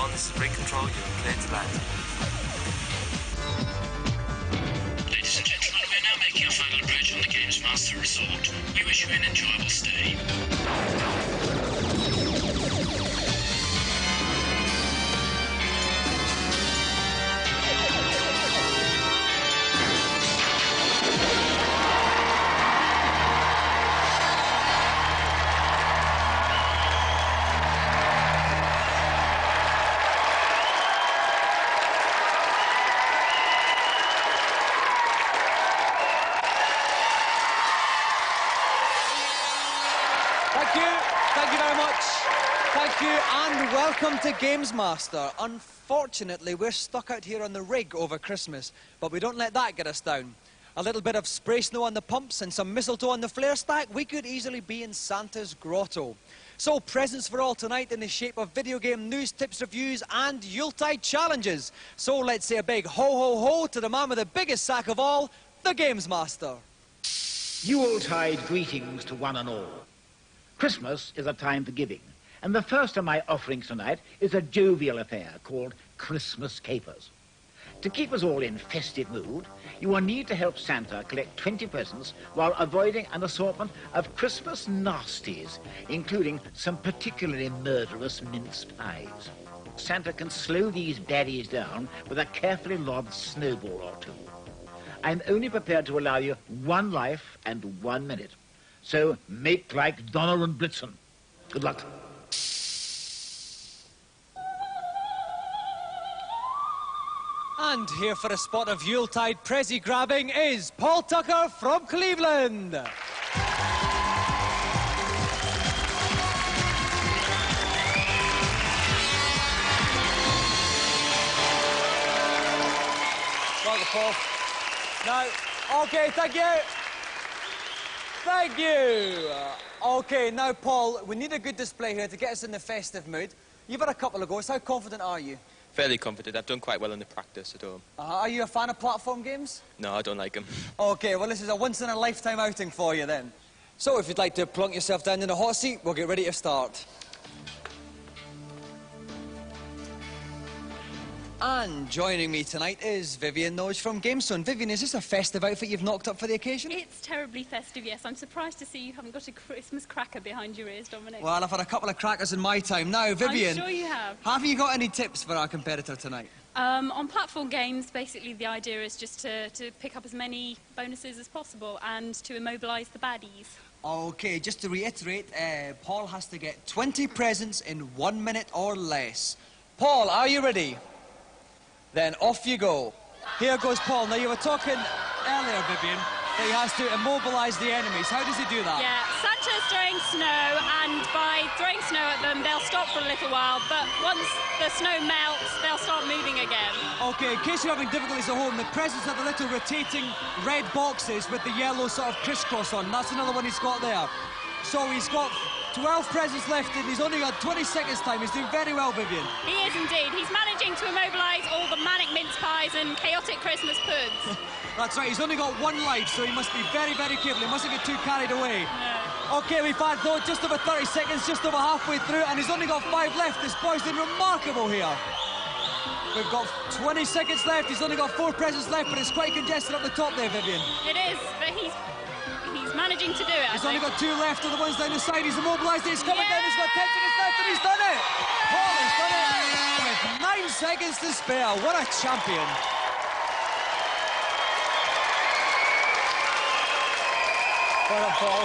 1, this is rig control, you're clear to land. Ladies and gentlemen, we're now making our final approach on the Gamesmaster Resort. We wish you an enjoyable stay. Thank you very much. Thank you and welcome to Gamesmaster. Unfortunately, we're stuck out here on the rig over Christmas, but we don't let that get us down. A little bit of spray snow on the pumps and some mistletoe on the flare stack, we could easily be in Santa's grotto. So presents for all tonight in the shape of video game news, tips, reviews and Yuletide challenges. So let's say a big ho ho ho to the man with the biggest sack of all, the Gamesmaster. Yuletide greetings to one and all. Christmas is a time for giving, and the first of my offerings tonight is a jovial affair called Christmas Capers. To keep us all in festive mood, you will need to help Santa collect 20 presents while avoiding an assortment of Christmas nasties, including some particularly murderous mince pies. Santa can slow these baddies down with a carefully lobbed snowball or two. I'm only prepared to allow you 1 life and 1 minute. So make like Donner and Blitzen. Good luck. And here for a spot of Yuletide Prezi grabbing is Paul Tucker from Cleveland. Welcome, Paul. Now, okay, thank you. Thank you. Okay, now, Paul, we need a good display here to get us in the festive mood. You've had a couple of goes. How confident are you? Fairly confident. I've done quite well in the practice at home. Are you a fan of platform games? No, I don't like them. Okay, well, this is a once-in-a-lifetime outing for you, then. So, if you'd like to plunk yourself down in the hot seat, we'll get ready to start. And joining me tonight is Vivian Noge from GameStone. Vivian, is this a festive outfit you've knocked up for the occasion? It's terribly festive, yes. I'm surprised to see you haven't got a Christmas cracker behind your ears, Dominic. Well, I've had a couple of crackers in my time. Now, Vivian... I'm sure you have. Have you got any tips for our competitor tonight? On platform games, basically the idea is just to pick up as many bonuses as possible and to immobilise the baddies. Okay, just to reiterate, Paul has to get 20 presents in 1 minute or less. Paul, are you ready? Then off you go. Here goes Paul. Now, you were talking earlier, Vivian, that he has to immobilise the enemies. How does he do that? Yeah, Santa's throwing snow, and by throwing snow at them, they'll stop for a little while, but once the snow melts, they'll start moving again. Okay, in case you're having difficulties at home, the presents are the little rotating red boxes with the yellow sort of crisscross on. That's another one he's got there. So he's got 12 presents left and he's only got 20 seconds time. He's doing very well, Vivian. He is indeed. He's managing to immobilise all the manic mince pies and chaotic Christmas puds. That's right, he's only got 1 life, so he must be very, very careful. He mustn't get too carried away. No. Okay, we've had, though, just over 30 seconds, just over halfway through, and he's only got 5 left. This boy's been remarkable here. We've got 20 seconds left. He's only got 4 presents left, but it's quite congested up the top there, Vivian. It is, but he's managing to do it. He's only got 2 left, and the ones down the side, he's immobilised it. He's coming down, he's got 10 seconds left, and he's done it! Paul has done it with 9 seconds to spare. What a champion. Well done, Paul.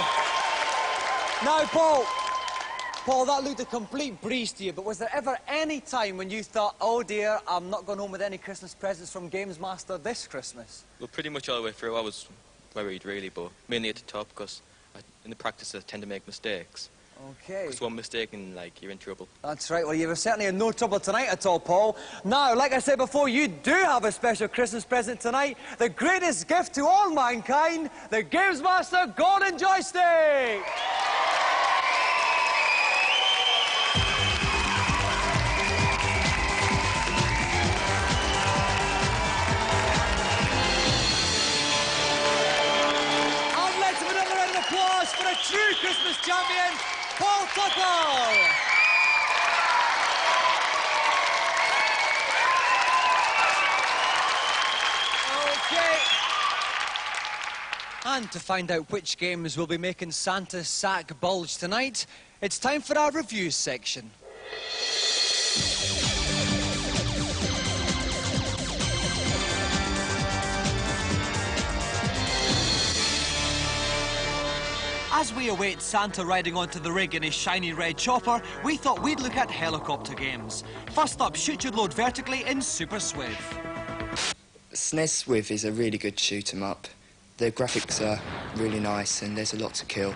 Now, Paul, that looked a complete breeze to you, but was there ever any time when you thought, oh dear, I'm not going home with any Christmas presents from Gamesmaster this Christmas? Well, pretty much all the way through, I was worried, really, but mainly at the top, because in the practice I tend to make mistakes. Okay. Because one mistake and, like, you're in trouble. That's right. Well, you were certainly in no trouble tonight at all, Paul. Now, like I said before, you do have a special Christmas present tonight. The greatest gift to all mankind, the Gamesmaster Golden Joystick! For a true Christmas champion, Paul Tucker! And to find out which games will be making Santa's sack bulge tonight, it's time for our reviews section. As we await Santa riding onto the rig in his shiny red chopper, we thought we'd look at helicopter games. First up, shoot your load vertically in Super Swiv. SNES Swiv is a really good shoot 'em up. The graphics are really nice and there's a lot to kill.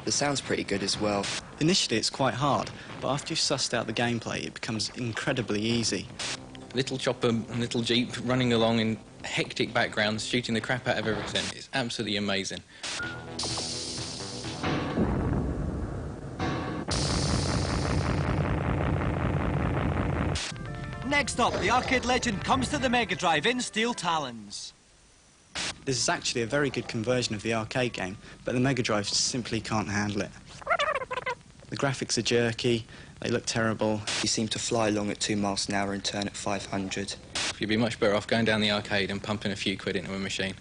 The sound's pretty good as well. Initially it's quite hard, but after you've sussed out the gameplay it becomes incredibly easy. Little chopper and little jeep running along in hectic backgrounds, shooting the crap out of everything. It's absolutely amazing. Next up, the arcade legend comes to the Mega Drive in Steel Talons. This is actually a very good conversion of the arcade game, but the Mega Drive simply can't handle it. The graphics are jerky, they look terrible. You seem to fly along at 2 miles an hour and turn at 500. You'd be much better off going down the arcade and pumping a few quid into a machine.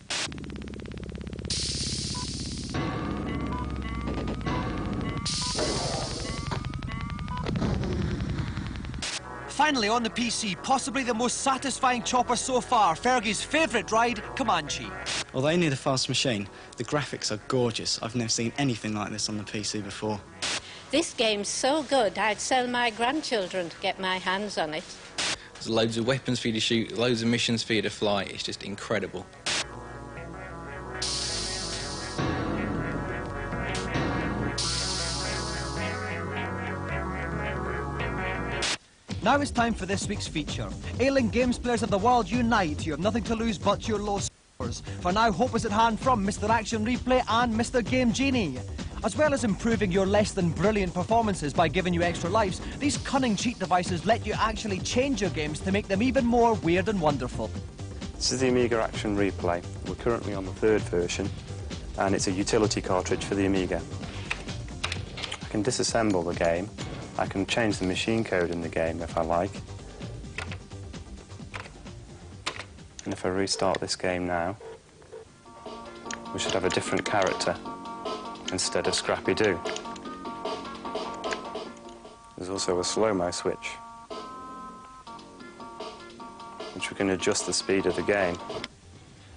Finally, on the PC, possibly the most satisfying chopper so far, Fergie's favourite ride, Comanche. Although you need a fast machine, the graphics are gorgeous. I've never seen anything like this on the PC before. This game's so good, I'd sell my grandchildren to get my hands on it. There's loads of weapons for you to shoot, loads of missions for you to fly. It's just incredible. Now it's time for this week's feature. Ailing games players of the world, unite. You have nothing to lose but your low scores. For now, hope is at hand from Mr. Action Replay and Mr. Game Genie. As well as improving your less than brilliant performances by giving you extra lives, these cunning cheat devices let you actually change your games to make them even more weird and wonderful. This is the Amiga Action Replay. We're currently on the 3rd version, and it's a utility cartridge for the Amiga. I can disassemble the game. I can change the machine code in the game if I like. And if I restart this game now, we should have a different character instead of Scrappy-Doo. There's also a slow-mo switch, which we can adjust the speed of the game.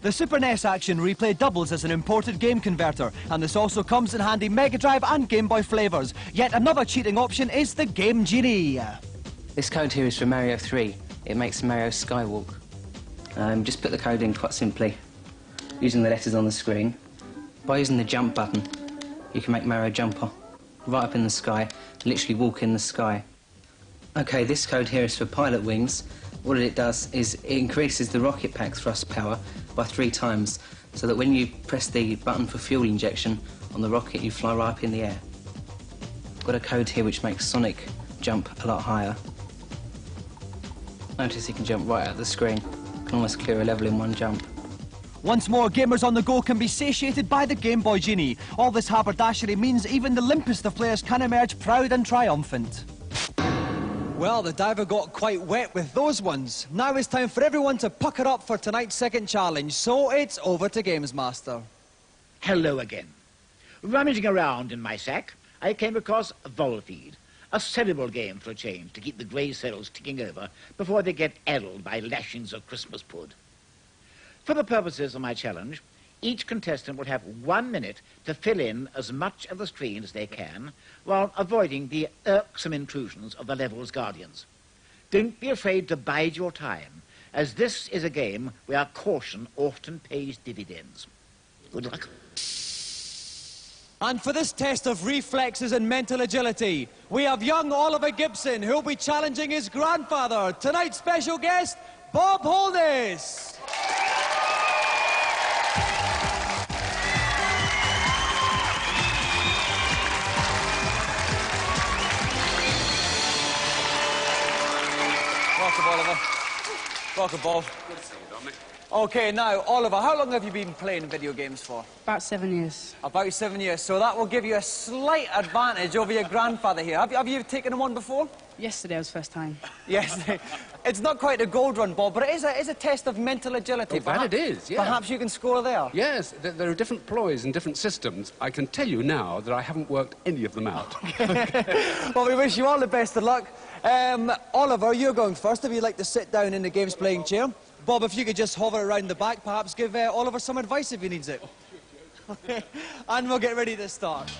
The Super NES Action Replay doubles as an imported game converter, and this also comes in handy Mega Drive and Game Boy flavours. Yet another cheating option is the Game Genie. This code here is for Mario 3. It makes Mario skywalk. Just put the code in quite simply, using the letters on the screen. By using the jump button, you can make Mario jump right up in the sky, literally walk in the sky. OK, this code here is for pilot wings. What it does is it increases the rocket pack thrust power by 3 times, so that when you press the button for fuel injection on the rocket, you fly right up in the air. I've got a code here which makes Sonic jump a lot higher. Notice he can jump right out of the screen. Can almost clear a level in one jump. Once more, gamers on the go can be satiated by the Game Boy Genie. All this haberdashery means even the limpest of players can emerge proud and triumphant. Well, the diver got quite wet with those ones. Now it's time for everyone to pucker up for tonight's second challenge, so it's over to Gamesmaster. Hello again. Rummaging around in my sack, I came across Volfeed, a cerebral game for a change to keep the grey cells ticking over before they get addled by lashings of Christmas pud. For the purposes of my challenge, each contestant will have 1 minute to fill in as much of the screen as they can while avoiding the irksome intrusions of the level's guardians. Don't be afraid to bide your time, as this is a game where caution often pays dividends. Good luck. And for this test of reflexes and mental agility, we have young Oliver Gibson, who'll be challenging his grandfather, tonight's special guest, Bob Holness. Welcome, Oliver. Welcome, Bob. Good to see you, Dominic. OK, now, Oliver, how long have you been playing video games for? About 7 years. About 7 years. So that will give you a slight advantage over your grandfather here. Have you taken him on before? Yesterday was first time. Yes. It's not quite a gold run, Bob, but it is a test of mental agility. Oh, that it is, yeah. Perhaps you can score there. Yes, there are different ploys and different systems. I can tell you now that I haven't worked any of them out. Well, we wish you all the best of luck. Oliver, you're going first if you'd like to sit down in the games playing chair. Bob, if you could just hover around the back, perhaps give Oliver some advice if he needs it. And we'll get ready to start.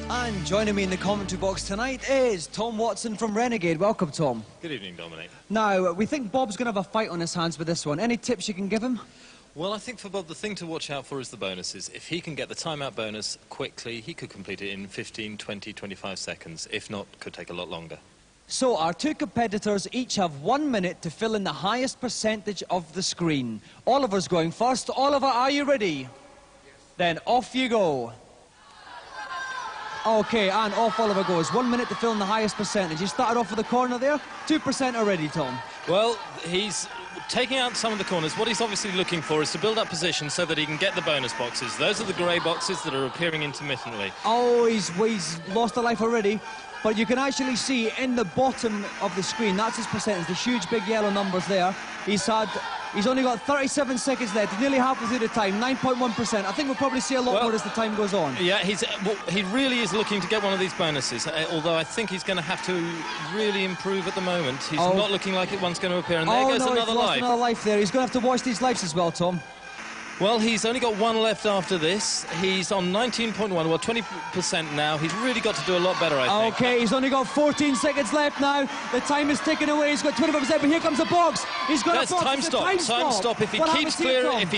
And joining me in the commentary box tonight is Tom Watson from Renegade. Welcome, Tom. Good evening, Dominic. Now, we think Bob's going to have a fight on his hands with this one. Any tips you can give him? Well, I think for Bob, the thing to watch out for is the bonuses. If he can get the timeout bonus quickly, he could complete it in 15, 20, 25 seconds. If not, could take a lot longer. So our two competitors each have 1 minute to fill in the highest percentage of the screen. Oliver's going first. Oliver, are you ready? Yes. Then off you go. Okay, and off Oliver goes. 1 minute to fill in the highest percentage. He started off with the corner there. 2% already, Tom. Well, he's taking out some of the corners. What he's obviously looking for is to build up position so that he can get the bonus boxes. Those are the grey boxes that are appearing intermittently. Oh, he's lost a life already. But you can actually see in the bottom of the screen, that's his percentage, the huge big yellow numbers there. He's only got 37 seconds left, he's nearly halfway through the time, 9.1%. I think we'll probably see a lot more as the time goes on. Yeah, he really is looking to get one of these bonuses, although I think he's going to have to really improve at the moment. He's not looking like one's going to appear, and there goes another he's lost life. Another life there. He's going to have to watch these lives as well, Tom. Well, he's only got one left after this. He's on 19.1, well, 20% now. He's really got to do a lot better, I think. Okay, he's only got 14 seconds left now. The time is ticking away. He's got 25%, but here comes the box. He's got a box. Time stop. If he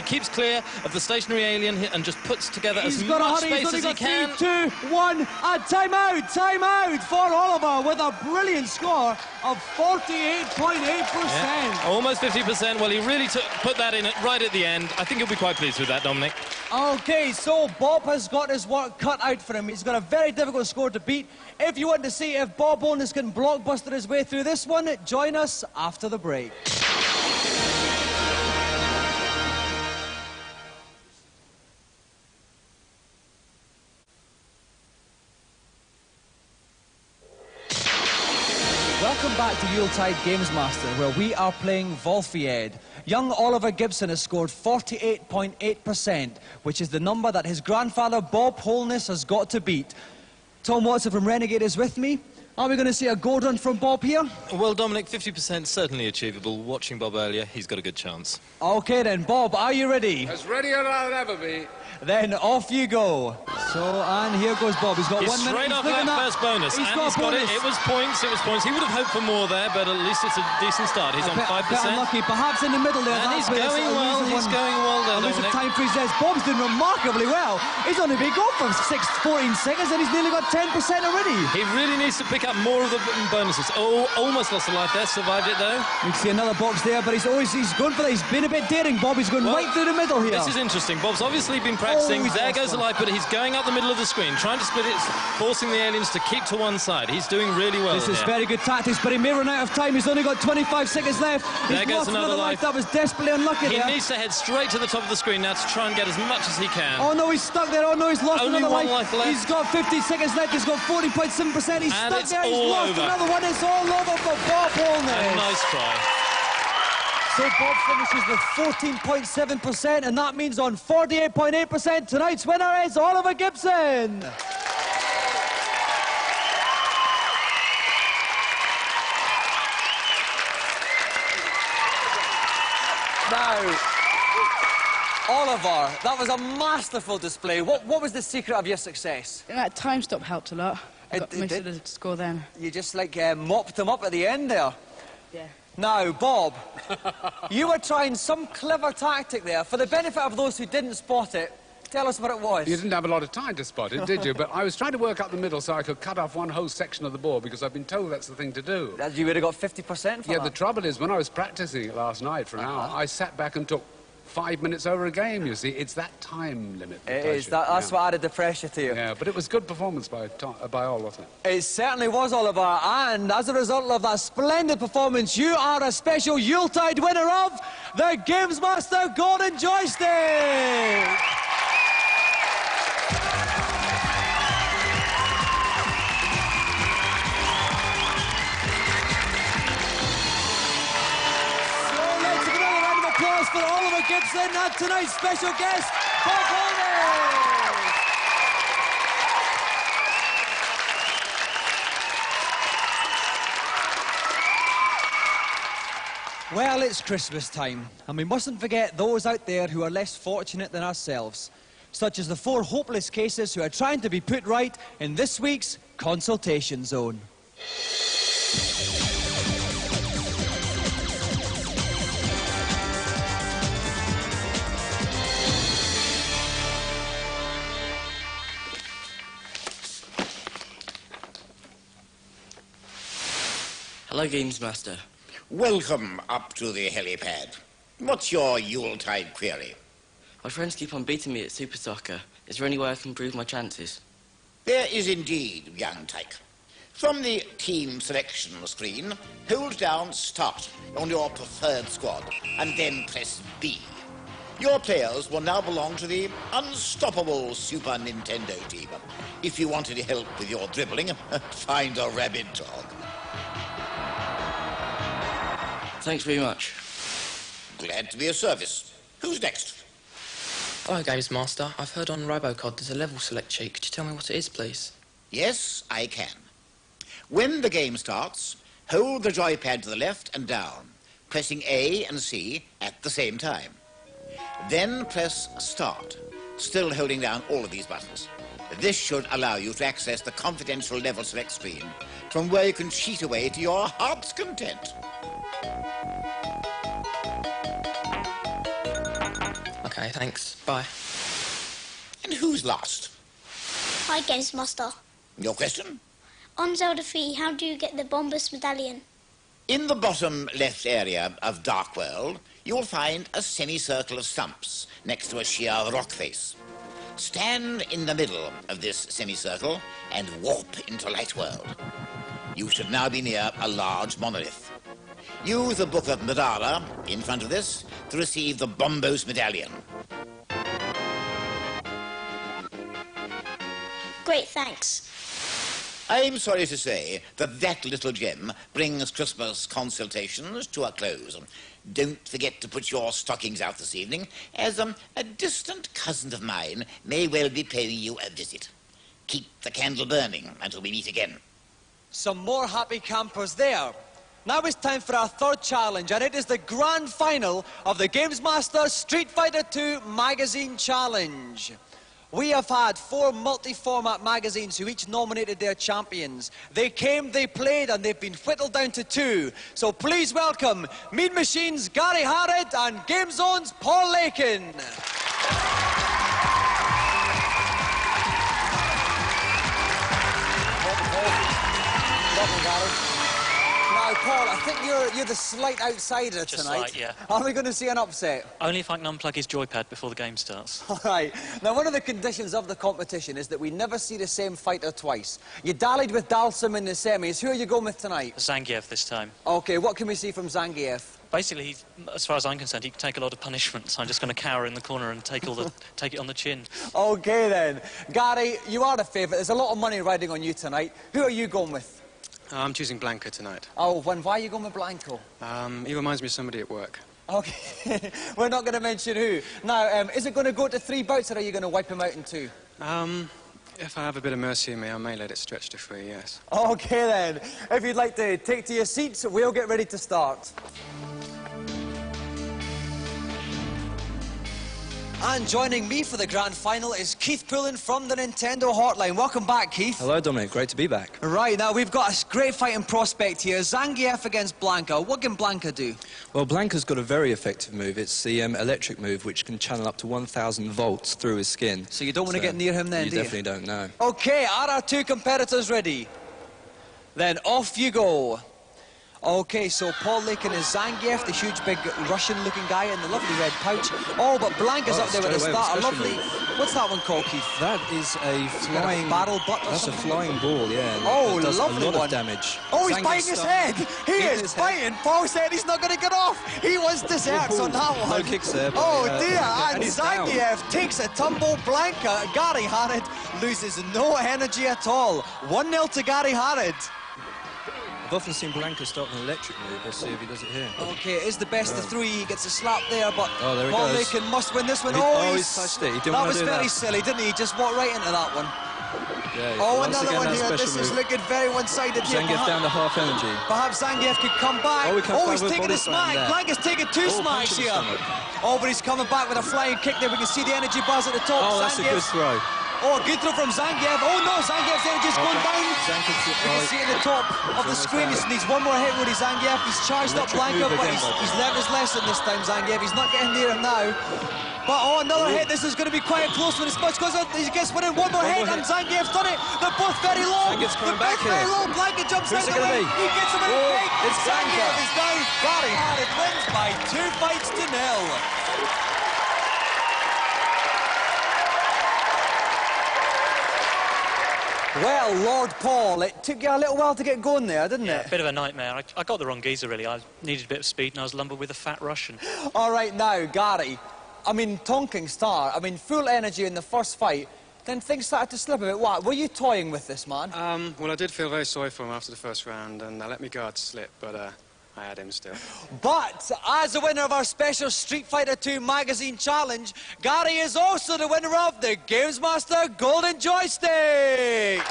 keeps clear of the stationary alien and just puts together as much space as he can. 3, 2, 1, and timeout for Oliver with a brilliant score of 48.8%. Yeah, almost 50%. Well, he really put that in right at the end. I think he'll be quite pleased with that, Dominic. Okay, so Bob has got his work cut out for him. He's got a very difficult score to beat. If you want to see if Bob Holness can blockbuster his way through this one, join us after the break. Welcome back to Yuletide Gamesmaster, where we are playing Volfied. Young Oliver Gibson has scored 48.8%, which is the number that his grandfather Bob Holness has got to beat. Tom Watson from Renegade is with me. Are we going to see a gold run from Bob here? Well, Dominic, 50% certainly achievable. Watching Bob earlier, he's got a good chance. Okay then, Bob, are you ready? As ready as I'll ever be. Then off you go. So, and here goes Bob. He's got 1 minute. Straight off that first bonus. He's got it. It was points. He would have hoped for more there, but at least it's a decent start. He's on 5%. Unlucky. Perhaps in the middle there. And he's going well. He's going well there, Dominic. Time freeze says Bob's doing remarkably well. He's only been going for 14 seconds and he's nearly got 10% already. He really needs to pick up more of the bonuses. Oh, almost lost a life there. Survived it though. You can see another box there, but he's going for that. He's been a bit daring, Bob. He's going right through the middle here. This is interesting. Bob's obviously been practicing. There goes the life, but he's going up the middle of the screen, trying to split it, forcing the aliens to keep to one side. He's doing really well. This is very good tactics, but he may run out of time. He's only got 25 seconds left. There He's goes lost another life. That was desperately unlucky there. He needs to head straight to the top of the screen now to try and get as much as he can. Oh no, he's stuck there. Oh no, he's lost Only another one life left. He's got 50 seconds left. He's got 40.7%. He's stuck there. He's lost another one. It's all over for Bob Holness. Nice try. So Bob finishes with 14.7%, and that means on 48.8%, tonight's winner is Oliver Gibson. Now, Oliver, that was a masterful display. What was the secret of your success? That time stop helped a lot. I got most of the score then. You just mopped him up at the end there. Yeah. Now, Bob, you were trying some clever tactic there. For the benefit of those who didn't spot it, tell us what it was. You didn't have a lot of time to spot it, did you? But I was trying to work up the middle so I could cut off one whole section of the board because I've been told that's the thing to do. You would have got 50% for that. Yeah, the trouble is, when I was practicing it last night for an hour, I sat back and took 5 minutes over a game, you see. It's that time limit. It is. That's what added the pressure to you. Yeah, but it was good performance by all, wasn't it? It certainly was, Oliver. And as a result of that splendid performance, you are a special Yuletide winner of the Gamesmaster Golden Joystick. for Oliver Gibson and tonight's special guest, Bob Holness. Well, it's Christmas time, and we mustn't forget those out there who are less fortunate than ourselves, such as the 4 hopeless cases who are trying to be put right in this week's Consultation Zone. Hello, Gamesmaster. Welcome up to the helipad. What's your Yuletide query? My friends keep on beating me at Super Soccer. Is there any way I can improve my chances? There is indeed, young tyke. From the team selection screen, hold down Start on your preferred squad and then press B. Your players will now belong to the unstoppable Super Nintendo team. If you want any help with your dribbling, find a rabid dog. Thanks very much. Glad to be of service. Who's next? Hello, Gamesmaster. I've heard on Robocod there's a level select sheet. Could you tell me what it is, please? Yes, I can. When the game starts, hold the joypad to the left and down, pressing A and C at the same time. Then press Start, still holding down all of these buttons. This should allow you to access the confidential level select screen from where you can cheat away to your heart's content. Okay, thanks. Bye. And who's last? Hi, Gamesmaster. Your question? On Zelda 3, how do you get the Bombus Medallion? In the bottom left area of Dark World, you'll find a semicircle of stumps next to a sheer rock face. Stand in the middle of this semicircle and warp into Light World. You should now be near a large monolith. Use the Book of Madara in front of this to receive the Bombos Medallion. Great, thanks. I'm sorry to say that little gem brings Christmas consultations to a close. Don't forget to put your stockings out this evening, as a distant cousin of mine may well be paying you a visit. Keep the candle burning until we meet again. Some more happy campers there. Now it's time for our 3rd challenge, and it is the grand final of the Gamesmaster Street Fighter II Magazine Challenge. We have had 4 multi-format magazines who each nominated their champions. They came, they played, and they've been whittled down to 2. So please welcome Mean Machine's Gary Harrod and Game Zone's Paul Lakin. Lovely, Gary. Now, Paul, I think you're the slight outsider Just tonight. slight, yeah. Are we going to see an upset? Only if I can unplug his joypad before the game starts. All right. Now, one of the conditions of the competition is that we never see the same fighter twice. You dallied with Dalsum in the semis. Who are you going with tonight? Zangief this time. OK, what can we see from Zangief? Basically, as far as I'm concerned, he can take a lot of punishment, so I'm just going to cower in the corner and take it on the chin. OK, then. Gary, you are the favourite. There's a lot of money riding on you tonight. Who are you going with? I'm choosing Blanco tonight. Oh, why are you going with Blanco? He reminds me of somebody at work. OK. We're not going to mention who. Now, is it going to go to 3 bouts, or are you going to wipe him out in 2? If I have a bit of mercy in me, I may let it stretch to 3, yes. OK, then. If you'd like to take to your seats, we'll get ready to start. And joining me for the grand final is Keith Pullen from the Nintendo Hotline. Welcome back, Keith. Hello, Dominic. Great to be back. Right, now we've got a great fighting prospect here. Zangief against Blanca. What can Blanca do? Well, Blanca's got a very effective move. It's the electric move, which can channel up to 1,000 volts through his skin. So you don't want to get near him then, do you? You definitely don't, no. OK, are our 2 competitors ready? Then off you go. OK, so Paul Lakin is Zangief, the huge, big, Russian-looking guy in the lovely red pouch. Oh, but Blanca's up there with a start. A lovely... What's that one called, Keith? That is a flying... barrel butt or That's something? a flying ball, yeah. Oh, does lovely a lot one. of damage. Oh, he's Zangief's biting his head. He is biting. Paul said he's not going to get off. He wants desserts on that one. No kicks there. But, oh, dear. and And he's down. Zangief takes a tumble. Blanca, Gary Harrod, loses no energy at all. 1-0 to Gary Harrod. I've often seen Blanca start an electric move. Let's see if he does it here. Okay, it is the best of three. He gets a slap there, but Oh, there he Paul goes. Lakin must win this one. He's touched it. He didn't that want was to do very that. silly, didn't he? He just walked right into that one. Yeah, Oh, once another again, one that here. This special is move. looking very one-sided here. Zangief down to half energy. Perhaps Zangief could come back. Oh, he comes back he's with a taking body a smack. slam there. Blanca's taking two smacks punch in the here. stomach. Oh, but he's coming back with a flying kick there. We can see the energy buzz at the top. Oh, that's a good throw. Oh, good throw from Zangief. Oh, no, Zangief's energy's going down. You can see at the top of the screen. He needs one more hit, Rudy Zangief. He's charged up Blanca, but he's learned his lesson this time, Zangief. He's not getting near him now. But, oh, another hit. This is going to be quite close when this much goes on. He gets one in, one more hit, and Zangief's done it. They're both very low. Zangief's coming They're back both very here. low. Blanca jumps Who's out it the way. gonna be? He gets him in a Oh, kick. it's Zangief Blanca. is down. Gary Harrod wins by 2 fights to 0. Well, Lord Paul, it took you a little while to get going there, didn't it? A bit of a nightmare. I got the wrong geezer, really. I needed a bit of speed, and I was lumbered with a fat Russian. All right, now, Gary, I mean, Tonking Star, I mean, full energy in the first fight, then things started to slip a bit. What? Were you toying with this man? Well, I did feel very sorry for him after the first round, and I let my guard slip, but I had him still. But as the winner of our special Street Fighter 2 magazine challenge, Gary is also the winner of the Gamesmaster Golden Joystick.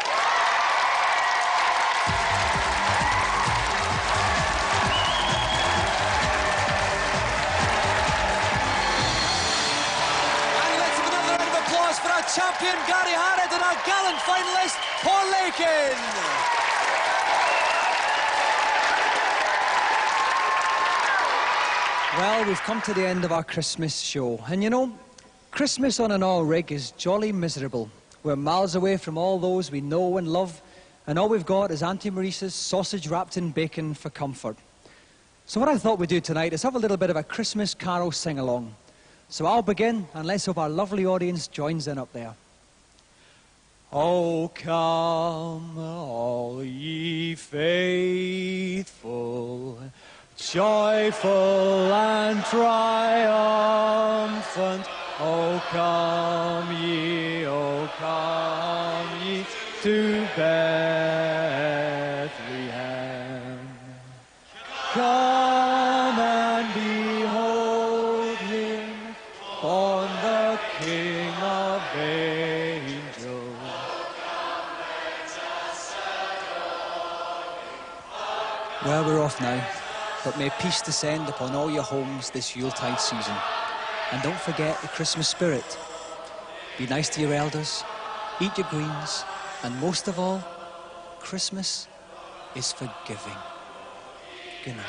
And let's have another round of applause for our champion Gary Harrod and our gallant finalist Paul Lakin. Well, we've come to the end of our Christmas show. And you know, Christmas on an oil rig is jolly miserable. We're miles away from all those we know and love, and all we've got is Auntie Maurice's sausage wrapped in bacon for comfort. So what I thought we'd do tonight is have a little bit of a Christmas carol sing-along. So I'll begin, and let's hope our lovely audience joins in up there. Oh, come, all ye faithful, joyful and triumphant. Oh, come ye to Bethlehem. Come and behold him, born the King of angels. Well, we're off now, but may peace descend upon all your homes this Yuletide season. And don't forget the Christmas spirit. Be nice to your elders, eat your greens, and most of all, Christmas is forgiving. Good night.